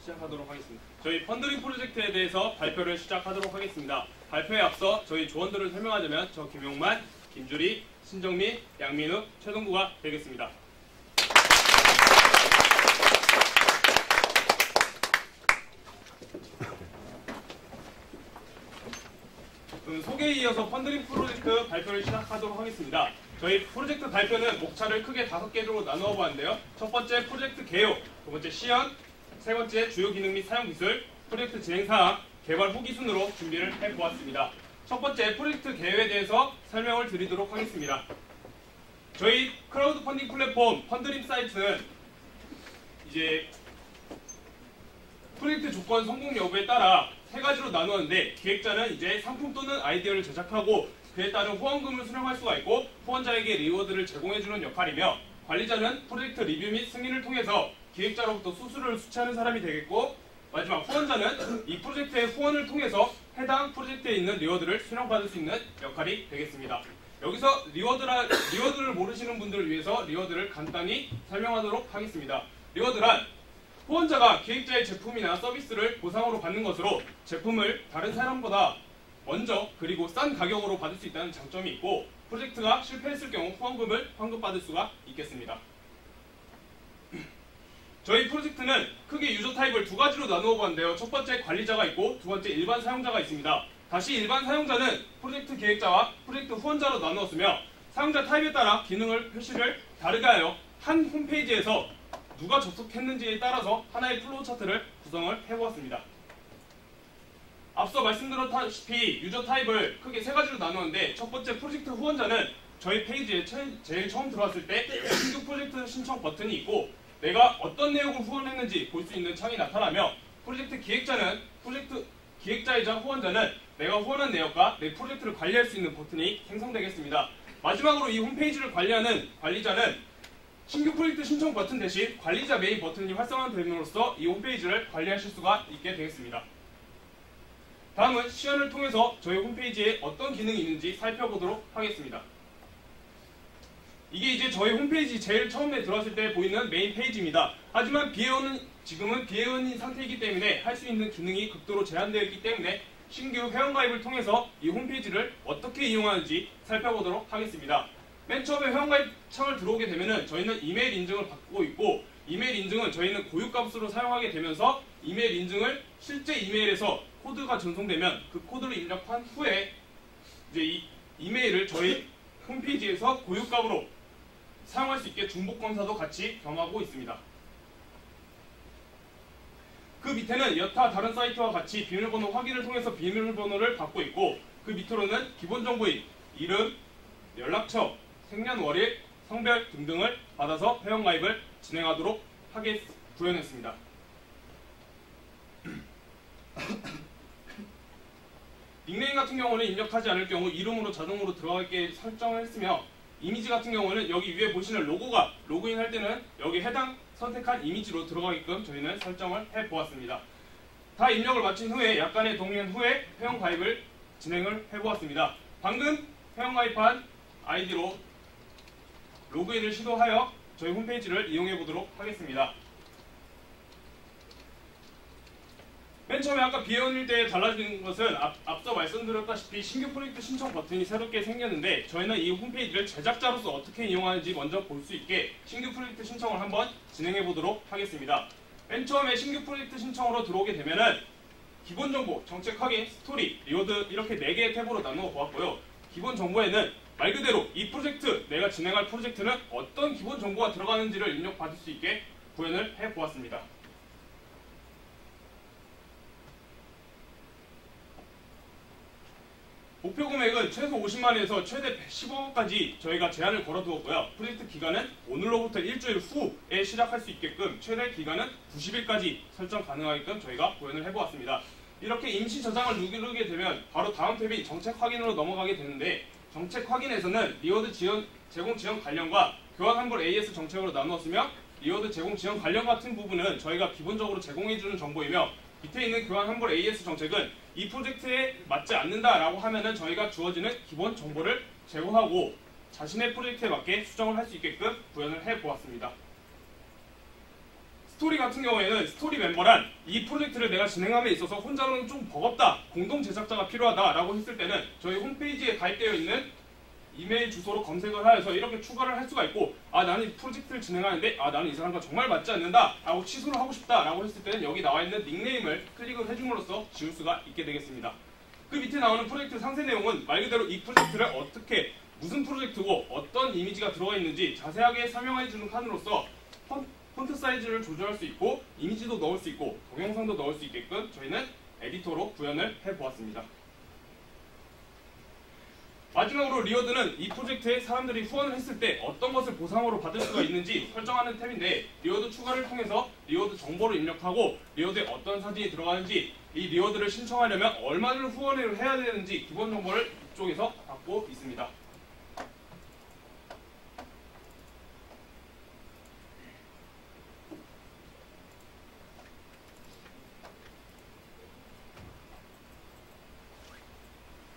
시작하도록 하겠습니다. 저희 펀드링 프로젝트에 대해서 발표를 시작하도록 하겠습니다. 발표에 앞서 저희 조원들을 설명하자면 저 김용만, 김주리, 신정미, 양민우, 최동구가 되겠습니다. 소개에 이어서 펀드링 프로젝트 발표를 시작하도록 하겠습니다. 저희 프로젝트 발표는 목차를 크게 5개로 나누어 보았는데요. 첫 번째 프로젝트 개요, 두 번째 시연, 세 번째 주요 기능 및 사용 기술, 프로젝트 진행 사항, 개발 후기 순으로 준비를 해보았습니다. 첫 번째 프로젝트 개요에 대해서 설명을 드리도록 하겠습니다. 저희 크라우드 펀딩 플랫폼 펀드림 사이트는 이제 프로젝트 조건 성공 여부에 따라 3가지로 나누었는데, 기획자는 이제 상품 또는 아이디어를 제작하고 그에 따른 후원금을 수령할 수가 있고 후원자에게 리워드를 제공해주는 역할이며, 관리자는 프로젝트 리뷰 및 승인을 통해서 기획자로부터 수수료를 수취하는 사람이 되겠고, 마지막 후원자는 이 프로젝트의 후원을 통해서 해당 프로젝트에 있는 리워드를 수령받을 수 있는 역할이 되겠습니다. 여기서 리워드를 모르시는 분들을 위해서 리워드를 간단히 설명하도록 하겠습니다. 리워드란 후원자가 기획자의 제품이나 서비스를 보상으로 받는 것으로 제품을 다른 사람보다 먼저 그리고 싼 가격으로 받을 수 있다는 장점이 있고, 프로젝트가 실패했을 경우 후원금을 환급받을 수가 있겠습니다. 저희 프로젝트는 크게 유저 타입을 2가지로 나누어 보았는데요. 첫 번째 관리자가 있고 두 번째 일반 사용자가 있습니다. 다시 일반 사용자는 프로젝트 기획자와 프로젝트 후원자로 나누었으며, 사용자 타입에 따라 기능을 표시를 다르게 하여 한 홈페이지에서 누가 접속했는지에 따라서 하나의 플로우 차트를 구성을 해보았습니다. 앞서 말씀드렸다시피 유저 타입을 크게 3가지로 나누었는데, 첫 번째 프로젝트 후원자는 저희 페이지에 제일 처음 들어왔을 때 신규 프로젝트 신청 버튼이 있고 내가 어떤 내용을 후원했는지 볼 수 있는 창이 나타나며, 프로젝트 기획자는 프로젝트 기획자이자 후원자는 내가 후원한 내역과 내 프로젝트를 관리할 수 있는 버튼이 생성되겠습니다. 마지막으로 이 홈페이지를 관리하는 관리자는 신규 프로젝트 신청 버튼 대신 관리자 메인 버튼이 활성화됨으로써 이 홈페이지를 관리하실 수가 있게 되겠습니다. 다음은 시연을 통해서 저희 홈페이지에 어떤 기능이 있는지 살펴보도록 하겠습니다. 이게 이제 저희 홈페이지 제일 처음에 들어왔을 때 보이는 메인 페이지입니다. 하지만 지금은 비회원인 상태이기 때문에 할 수 있는 기능이 극도로 제한되어 있기 때문에 신규 회원가입을 통해서 이 홈페이지를 어떻게 이용하는지 살펴보도록 하겠습니다. 맨 처음에 회원가입 창을 들어오게 되면은 저희는 이메일 인증을 받고 있고, 이메일 인증은 저희는 고유값으로 사용하게 되면서 이메일 인증을 실제 이메일에서 코드가 전송되면 그 코드를 입력한 후에 이제 이 이메일을 저희 홈페이지에서 고유값으로 사용할 수 있게 중복 검사도 같이 겸하고 있습니다. 그 밑에는 여타 다른 사이트와 같이 비밀번호 확인을 통해서 비밀번호를 받고 있고, 그 밑으로는 기본 정보인 이름, 연락처, 생년월일, 성별 등등을 받아서 회원가입을 진행하도록 하게 구현했습니다. 닉네임 같은 경우는 입력하지 않을 경우 이름으로 자동으로 들어가게 설정을 했으며, 이미지 같은 경우는 여기 위에 보시는 로고가 로그인할 때는 여기 해당 선택한 이미지로 들어가게끔 저희는 설정을 해보았습니다. 다 입력을 마친 후에 약간의 동의한 후에 회원가입을 진행을 해보았습니다. 방금 회원가입한 아이디로 로그인을 시도하여 저희 홈페이지를 이용해 보도록 하겠습니다. 맨 처음에 아까 비회원일 때 달라진 것은 앞서 말씀드렸다시피 신규 프로젝트 신청 버튼이 새롭게 생겼는데, 저희는 이 홈페이지를 제작자로서 어떻게 이용하는지 먼저 볼 수 있게 신규 프로젝트 신청을 한번 진행해 보도록 하겠습니다. 맨 처음에 신규 프로젝트 신청으로 들어오게 되면은 기본 정보, 정책 확인, 스토리, 리워드 이렇게 4개의 탭으로 나누어 보았고요. 기본 정보에는 말 그대로 이 프로젝트, 내가 진행할 프로젝트는 어떤 기본 정보가 들어가는지를 입력받을 수 있게 구현을 해 보았습니다. 목표 금액은 최소 50만에서 최대 115만까지 저희가 제한을 걸어두었고요. 프로젝트 기간은 오늘로부터 일주일 후에 시작할 수 있게끔 최대 기간은 90일까지 설정 가능하게끔 저희가 구현을 해보았습니다. 이렇게 임시 저장을 누르게 되면 바로 다음 탭이 정책 확인으로 넘어가게 되는데, 정책 확인에서는 리워드 제공 지원 관련과 교환 환불 AS 정책으로 나누었으며, 리워드 제공 지원 관련 같은 부분은 저희가 기본적으로 제공해주는 정보이며, 밑에 있는 교환 환불 AS 정책은 이 프로젝트에 맞지 않는다라고 하면은 저희가 주어지는 기본 정보를 제공하고 자신의 프로젝트에 맞게 수정을 할 수 있게끔 구현을 해보았습니다. 스토리 같은 경우에는 스토리 멤버란 이 프로젝트를 내가 진행함에 있어서 혼자로는 좀 버겁다, 공동 제작자가 필요하다라고 했을 때는 저희 홈페이지에 가입되어 있는 이메일 주소로 검색을 하여서 이렇게 추가를 할 수가 있고, 나는 이 프로젝트를 진행하는데 나는 이 사람과 정말 맞지 않는다 라고 취소를 하고 싶다 라고 했을 때는 여기 나와 있는 닉네임을 클릭을 해줌으로써 지울 수가 있게 되겠습니다. 그 밑에 나오는 프로젝트 상세 내용은 말 그대로 이 프로젝트를 어떻게, 무슨 프로젝트고 어떤 이미지가 들어가 있는지 자세하게 설명해주는 칸으로서 폰트 사이즈를 조절할 수 있고 이미지도 넣을 수 있고 동영상도 넣을 수 있게끔 저희는 에디터로 구현을 해보았습니다. 마지막으로 리워드는 이 프로젝트에 사람들이 후원을 했을 때 어떤 것을 보상으로 받을 수가 있는지 설정하는 탭인데, 리워드 추가를 통해서 리워드 정보를 입력하고 리워드에 어떤 사진이 들어가는지, 이 리워드를 신청하려면 얼마를 후원을 해야 되는지 기본 정보를 이쪽에서 받고 있습니다.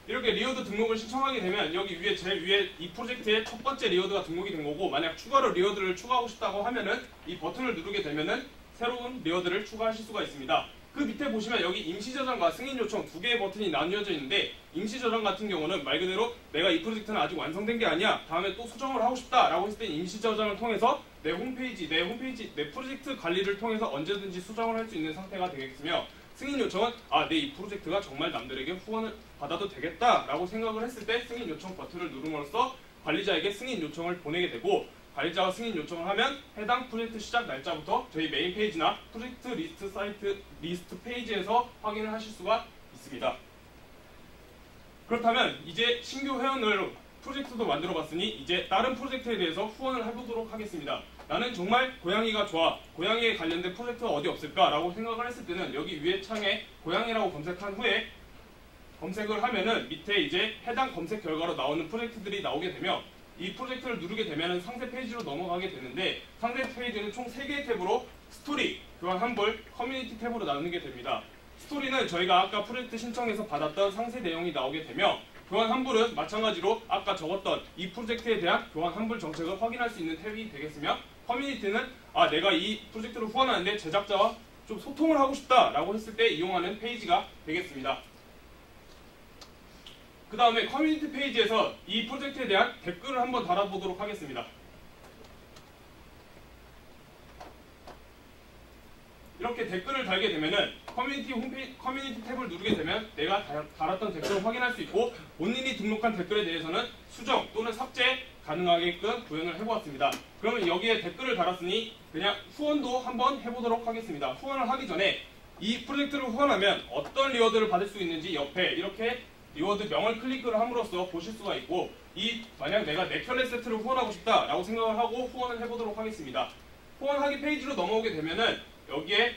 이렇게 리워드 등록을 신청하게 되면 여기 위에 제일 위에 이 프로젝트의 첫 번째 리워드가 등록이 된 거고, 만약 추가로 리워드를 추가하고 싶다고 하면은 이 버튼을 누르게 되면은 새로운 리워드를 추가하실 수가 있습니다. 그 밑에 보시면 여기 임시 저장과 승인 요청 두 개의 버튼이 나뉘어져 있는데, 임시 저장 같은 경우는 말 그대로 내가 이 프로젝트는 아직 완성된 게 아니야, 다음에 또 수정을 하고 싶다 라고 했을 때 임시 저장을 통해서 내 프로젝트 관리를 통해서 언제든지 수정을 할 수 있는 상태가 되겠으며, 승인 요청은 내 이 프로젝트가 정말 남들에게 후원을 받아도 되겠다 라고 생각을 했을 때 승인 요청 버튼을 누름으로써 관리자에게 승인 요청을 보내게 되고, 관리자가 승인 요청을 하면 해당 프로젝트 시작 날짜부터 저희 메인 페이지나 프로젝트 리스트 사이트 리스트 페이지에서 확인을 하실 수가 있습니다. 그렇다면 이제 신규 회원을 프로젝트도 만들어 봤으니 이제 다른 프로젝트에 대해서 후원을 해보도록 하겠습니다. 나는 정말 고양이가 좋아, 고양이에 관련된 프로젝트가 어디 없을까 라고 생각을 했을 때는 여기 위에 창에 고양이라고 검색한 후에 검색을 하면은 밑에 이제 해당 검색 결과로 나오는 프로젝트들이 나오게 되며, 이 프로젝트를 누르게 되면 상세 페이지로 넘어가게 되는데, 상세 페이지는 총 3개의 탭으로 스토리, 교환 환불, 커뮤니티 탭으로 나누게 됩니다. 스토리는 저희가 아까 프로젝트 신청에서 받았던 상세 내용이 나오게 되며, 교환 환불은 마찬가지로 아까 적었던 이 프로젝트에 대한 교환 환불 정책을 확인할 수 있는 탭이 되겠으며, 커뮤니티는 내가 이 프로젝트를 후원하는데 제작자와 좀 소통을 하고 싶다 라고 했을 때 이용하는 페이지가 되겠습니다. 그 다음에 커뮤니티 페이지에서 이 프로젝트에 대한 댓글을 한번 달아보도록 하겠습니다. 이렇게 댓글을 달게 되면은 커뮤니티 탭을 누르게 되면 내가 달았던 댓글을 확인할 수 있고, 본인이 등록한 댓글에 대해서는 수정 또는 삭제 가능하게끔 구현을 해보았습니다. 그러면 여기에 댓글을 달았으니 그냥 후원도 한번 해보도록 하겠습니다. 후원을 하기 전에 이 프로젝트를 후원하면 어떤 리워드를 받을 수 있는지 옆에 이렇게 리워드 명을 클릭을 함으로써 보실 수가 있고, 만약 내가 네켤레 세트를 후원하고 싶다 라고 생각을 하고 후원을 해보도록 하겠습니다. 후원하기 페이지로 넘어오게 되면은 여기에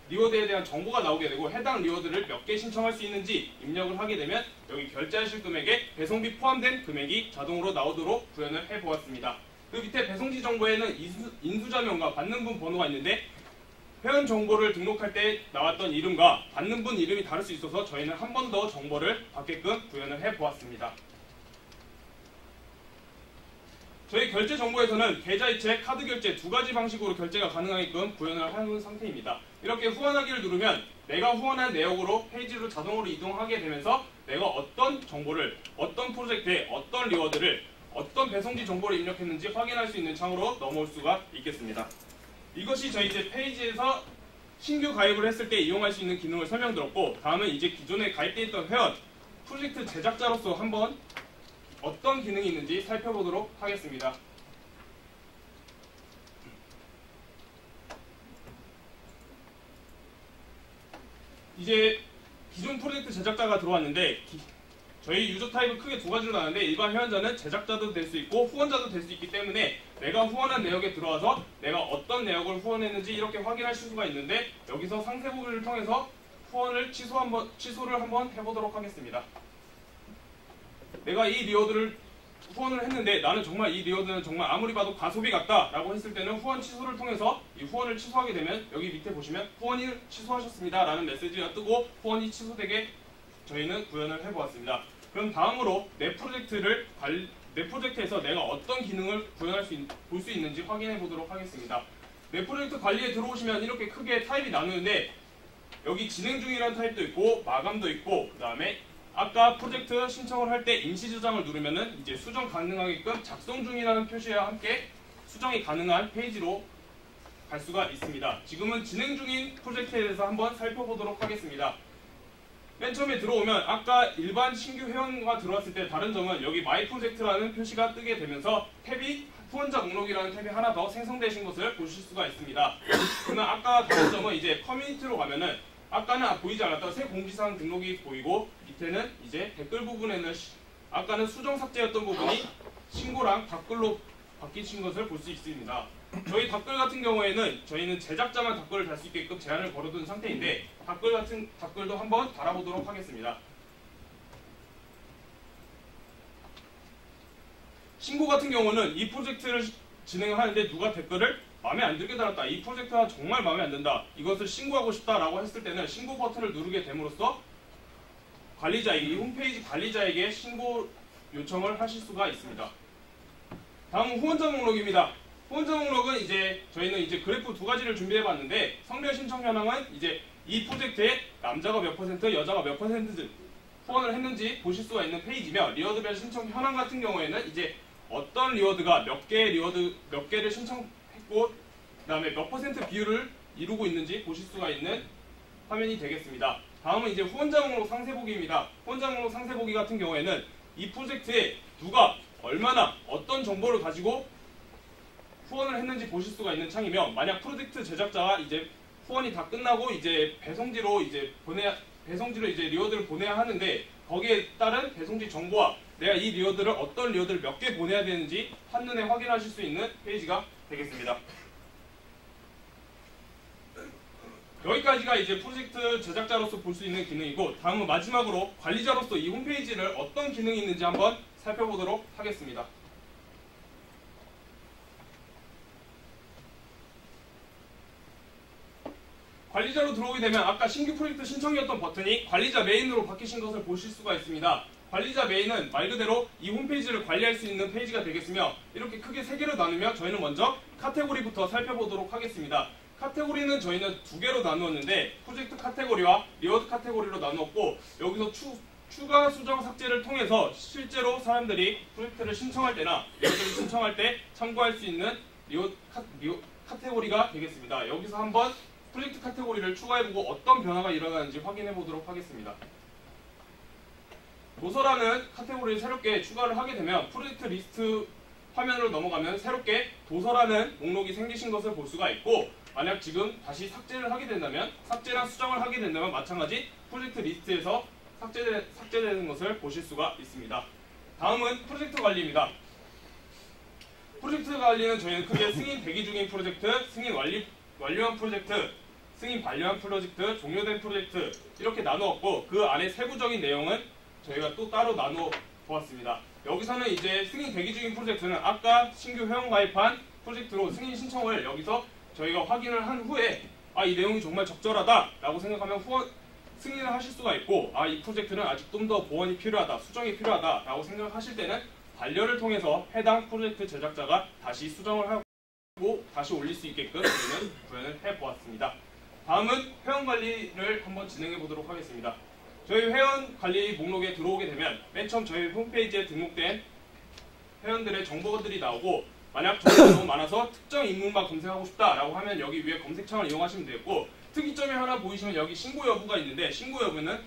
리워드에 대한 정보가 나오게 되고, 해당 리워드를 몇 개 신청할 수 있는지 입력을 하게 되면 여기 결제하실 금액에 배송비 포함된 금액이 자동으로 나오도록 구현을 해보았습니다. 그 밑에 배송지 정보에는 인수자명과 받는 분 번호가 있는데, 회원 정보를 등록할 때 나왔던 이름과 받는 분 이름이 다를 수 있어서 저희는 한 번 더 정보를 받게끔 구현을 해보았습니다. 저희 결제 정보에서는 계좌이체, 카드 결제 두 가지 방식으로 결제가 가능하게끔 구현을 하는 상태입니다. 이렇게 후원하기를 누르면 내가 후원한 내역으로 페이지로 자동으로 이동하게 되면서 내가 어떤 정보를, 어떤 프로젝트에 어떤 리워드를, 어떤 배송지 정보를 입력했는지 확인할 수 있는 창으로 넘어올 수가 있겠습니다. 이것이 저희 이제 페이지에서 신규 가입을 했을 때 이용할 수 있는 기능을 설명드렸고, 다음은 이제 기존에 가입되어 있던 회원, 프로젝트 제작자로서 한번 어떤 기능이 있는지 살펴보도록 하겠습니다. 이제 기존 프로젝트 제작자가 들어왔는데, 저희 유저 타입은 크게 두 가지로 나누는데, 일반 회원자는 제작자도 될 수 있고 후원자도 될 수 있기 때문에 내가 후원한 내역에 들어와서 내가 어떤 내역을 후원했는지 이렇게 확인하실 수가 있는데, 여기서 상세 부분을 통해서 후원을 취소를 한번 해보도록 하겠습니다. 내가 이 리워드를 후원을 했는데 나는 정말 이 리워드는 정말 아무리 봐도 가소비 같다 라고 했을 때는 후원 취소를 통해서 이 후원을 취소하게 되면 여기 밑에 보시면 후원이 취소하셨습니다 라는 메시지가 뜨고 후원이 취소되게 저희는 구현을 해보았습니다. 그럼 다음으로 내 프로젝트에서 내가 어떤 기능을 구현할 볼 수 있는지 확인해 보도록 하겠습니다. 네, 프로젝트 관리에 들어오시면 이렇게 크게 타입이 나누는데 여기 진행 중이라는 타입도 있고 마감도 있고 그 다음에 아까 프로젝트 신청을 할 때 임시 저장을 누르면은 이제 수정 가능하게끔 작성 중이라는 표시와 함께 수정이 가능한 페이지로 갈 수가 있습니다. 지금은 진행 중인 프로젝트에 대해서 한번 살펴보도록 하겠습니다. 맨 처음에 들어오면 아까 일반 신규 회원과 들어왔을 때 다른 점은 여기 마이 프로젝트라는 표시가 뜨게 되면서 탭이 후원자 목록이라는 탭이 하나 더 생성되신 것을 보실 수가 있습니다. 그러면 아까 다른 점은 이제 커뮤니티로 가면은 아까는 보이지 않았던 새 공지사항 등록이 보이고 밑에는 이제 댓글 부분에는 아까는 수정 삭제였던 부분이 신고랑 댓글로 바뀌신 것을 볼 수 있습니다. 저희 댓글 같은 경우에는 저희는 제작자만 댓글을 달 수 있게끔 제한을 걸어둔 상태인데 댓글도 한번 달아보도록 하겠습니다. 신고 같은 경우는 이 프로젝트를 진행을 하는데 누가 댓글을 마음에 안 들게 달았다. 이 프로젝트가 정말 마음에 안 든다. 이것을 신고하고 싶다라고 했을 때는 신고 버튼을 누르게 됨으로써 관리자에게, 이 홈페이지 관리자에게 신고 요청을 하실 수가 있습니다. 다음은 후원자 목록입니다. 후원자 목록은 이제 저희는 이제 그래프 두 가지를 준비해 봤는데 성별 신청 현황은 이제 이 프로젝트에 남자가 몇 %, 여자가 몇 % 후원을 했는지 보실 수가 있는 페이지며 리워드별 신청 현황 같은 경우에는 이제 어떤 리워드가 몇 개를 신청했고 그 다음에 몇 % 비율을 이루고 있는지 보실 수가 있는 화면이 되겠습니다. 다음은 이제 후원자 목록 상세 보기입니다. 후원자 목록 상세 보기 같은 경우에는 이 프로젝트에 누가 얼마나 어떤 정보를 가지고 후원을 했는지 보실 수가 있는 창이며 만약 프로젝트 제작자가 이제 후원이 다 끝나고 이제 배송지로 이제 리워드를 보내야 하는데 거기에 따른 배송지 정보와 내가 이 리워드를 어떤 리워드를 몇 개 보내야 되는지 한눈에 확인하실 수 있는 페이지가 되겠습니다. 여기까지가 이제 프로젝트 제작자로서 볼 수 있는 기능이고 다음은 마지막으로 관리자로서 이 홈페이지를 어떤 기능이 있는지 한번 살펴보도록 하겠습니다. 관리자로 들어오게 되면 아까 신규 프로젝트 신청이었던 버튼이 관리자 메인으로 바뀌신 것을 보실 수가 있습니다. 관리자 메인은 말 그대로 이 홈페이지를 관리할 수 있는 페이지가 되겠으며 이렇게 크게 세 개로 나누며 저희는 먼저 카테고리부터 살펴보도록 하겠습니다. 카테고리는 저희는 두 개로 나누었는데 프로젝트 카테고리와 리워드 카테고리로 나누었고 여기서 추가 수정 삭제를 통해서 실제로 사람들이 프로젝트를 신청할 때나 리워드를 신청할 때 참고할 수 있는 카테고리가 되겠습니다. 여기서 한번 프로젝트 카테고리를 추가해보고 어떤 변화가 일어나는지 확인해보도록 하겠습니다. 도서라는 카테고리를 새롭게 추가를 하게 되면 프로젝트 리스트 화면으로 넘어가면 새롭게 도서라는 목록이 생기신 것을 볼 수가 있고 만약 지금 다시 삭제를 하게 된다면 삭제랑 수정을 하게 된다면 마찬가지 프로젝트 리스트에서 삭제되는 것을 보실 수가 있습니다. 다음은 프로젝트 관리입니다. 프로젝트 관리는 저희는 크게 승인 대기 중인 프로젝트, 승인 완료한 프로젝트, 승인 반려한 프로젝트, 종료된 프로젝트 이렇게 나누었고 그 안에 세부적인 내용은 저희가 또 따로 나누어 보았습니다. 여기서는 이제 승인 대기 중인 프로젝트는 아까 신규 회원 가입한 프로젝트로 승인 신청을 여기서 저희가 확인을 한 후에 이 내용이 정말 적절하다 라고 생각하면 승인을 하실 수가 있고 이 프로젝트는 아직 좀 더 보완이 필요하다, 수정이 필요하다 라고 생각하실 때는 반려를 통해서 해당 프로젝트 제작자가 다시 수정을 하고 다시 올릴 수 있게끔 저희는 구현을 해보았습니다. 다음은 회원 관리를 한번 진행해 보도록 하겠습니다. 저희 회원 관리 목록에 들어오게 되면 맨 처음 저희 홈페이지에 등록된 회원들의 정보들이 나오고 만약 정보가 너무 많아서 특정 인물만 검색하고 싶다라고 하면 여기 위에 검색창을 이용하시면 되겠고 특이점이 하나 보이시면 여기 신고 여부가 있는데 신고 여부는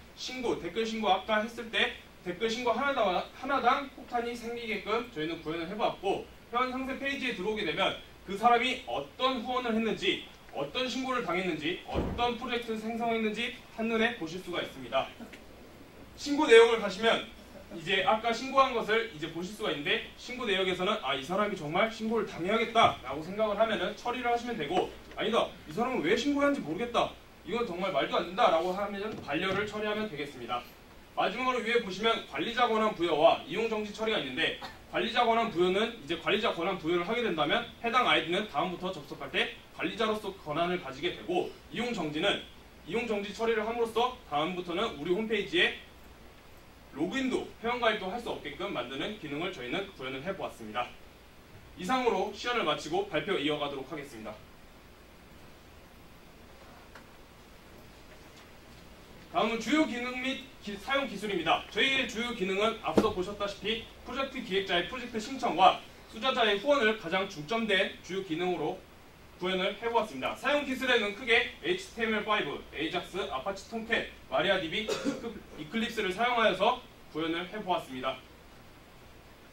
댓글 신고 아까 했을 때 댓글 신고 하나당 폭탄이 생기게끔 저희는 구현을 해봤고 회원 상세 페이지에 들어오게 되면 그 사람이 어떤 후원을 했는지 어떤 신고를 당했는지 어떤 프로젝트를 생성했는지 한눈에 보실 수가 있습니다. 신고 내용을 가시면 이제 아까 신고한 것을 이제 보실 수가 있는데 신고 내역에서는 이 사람이 정말 신고를 당해야겠다 라고 생각을 하면은 처리를 하시면 되고 아니다 이 사람은 왜 신고했는지 모르겠다 이건 정말 말도 안 된다 라고 하면 반려를 처리하면 되겠습니다. 마지막으로 위에 보시면 관리자 권한 부여와 이용 정지 처리가 있는데 관리자 권한 부여는 이제 관리자 권한 부여를 하게 된다면 해당 아이디는 다음부터 접속할 때 관리자로서 권한을 가지게 되고 이용 정지는 이용 정지 처리를 함으로써 다음부터는 우리 홈페이지에 로그인도 회원가입도 할 수 없게끔 만드는 기능을 저희는 구현을 해보았습니다. 이상으로 시연을 마치고 발표 이어가도록 하겠습니다. 다음은 주요 기능 및 사용 기술입니다. 저희의 주요 기능은 앞서 보셨다시피 프로젝트 기획자의 프로젝트 신청과 투자자의 후원을 가장 중점된 주요 기능으로 구현을 해보았습니다. 사용 기술에는 크게 HTML5, AJAX, 아파치 톰캣, 마리아DB, 이클립스를 사용하여서 구현을 해보았습니다.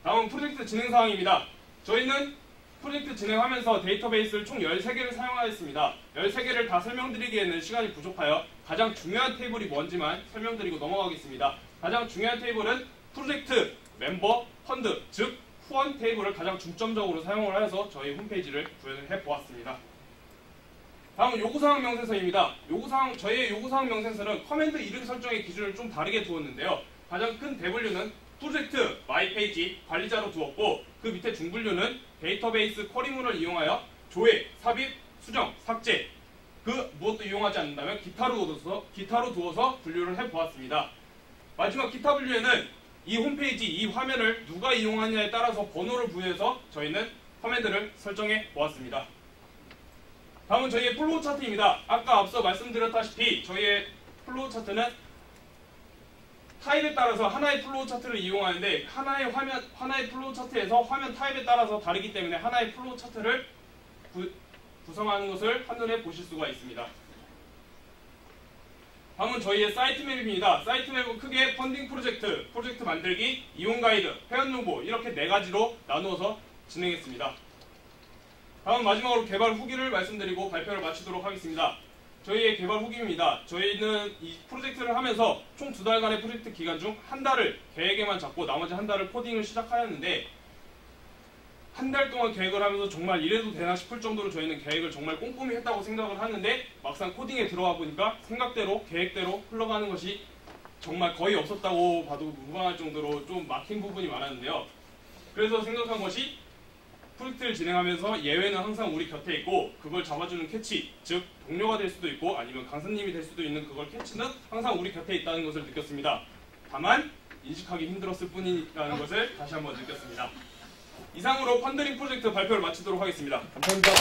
다음은 프로젝트 진행 사항입니다. 저희는 프로젝트 진행하면서 데이터베이스를 총 13개를 사용하였습니다. 13개를 다 설명드리기에는 시간이 부족하여 가장 중요한 테이블이 뭔지만 설명드리고 넘어가겠습니다. 가장 중요한 테이블은 프로젝트, 멤버, 펀드, 즉 후원 테이블을 가장 중점적으로 사용을 하여서 저희 홈페이지를 구현을 해보았습니다. 다음은 요구사항 명세서입니다. 저희의 요구사항 명세서는 커맨드 이름 설정의 기준을 좀 다르게 두었는데요. 가장 큰 대분류는 프로젝트, 마이페이지, 관리자로 두었고 그 밑에 중분류는 데이터베이스 쿼리문을 이용하여 조회, 삽입, 수정, 삭제 그 무엇도 이용하지 않는다면 기타로 두어서 분류를 해보았습니다. 마지막 기타 분류에는 이 홈페이지, 이 화면을 누가 이용하느냐에 따라서 번호를 부여해서 저희는 커맨드를 설정해 보았습니다. 다음은 저희의 플로우 차트입니다. 아까 앞서 말씀드렸다시피 저희의 플로우 차트는 타입에 따라서 하나의 플로우 차트를 이용하는데 하나의 플로우 차트에서 화면 타입에 따라서 다르기 때문에 하나의 플로우 차트를 구성하는 것을 한눈에 보실 수가 있습니다. 다음은 저희의 사이트 맵입니다. 사이트 맵은 크게 펀딩 프로젝트, 프로젝트 만들기, 이용 가이드, 회원 정보 이렇게 4가지로 나누어서 진행했습니다. 다음 마지막으로 개발 후기를 말씀드리고 발표를 마치도록 하겠습니다. 저희의 개발 후기입니다. 저희는 이 프로젝트를 하면서 총 2달간의 프로젝트 기간 중 한 달을 계획에만 잡고 나머지 한 달을 코딩을 시작하였는데 한 달 동안 계획을 하면서 정말 이래도 되나 싶을 정도로 저희는 계획을 정말 꼼꼼히 했다고 생각을 하는데 막상 코딩에 들어가 보니까 생각대로 계획대로 흘러가는 것이 정말 거의 없었다고 봐도 무방할 정도로 좀 막힌 부분이 많았는데요. 그래서 생각한 것이 프로젝트를 진행하면서 예외는 항상 우리 곁에 있고 그걸 잡아주는 캐치, 즉 동료가 될 수도 있고 아니면 강사님이 될 수도 있는 그걸 캐치는 항상 우리 곁에 있다는 것을 느꼈습니다. 다만 인식하기 힘들었을 뿐이라는 것을 다시 한번 느꼈습니다. 이상으로 펀드링 프로젝트 발표를 마치도록 하겠습니다. 감사합니다.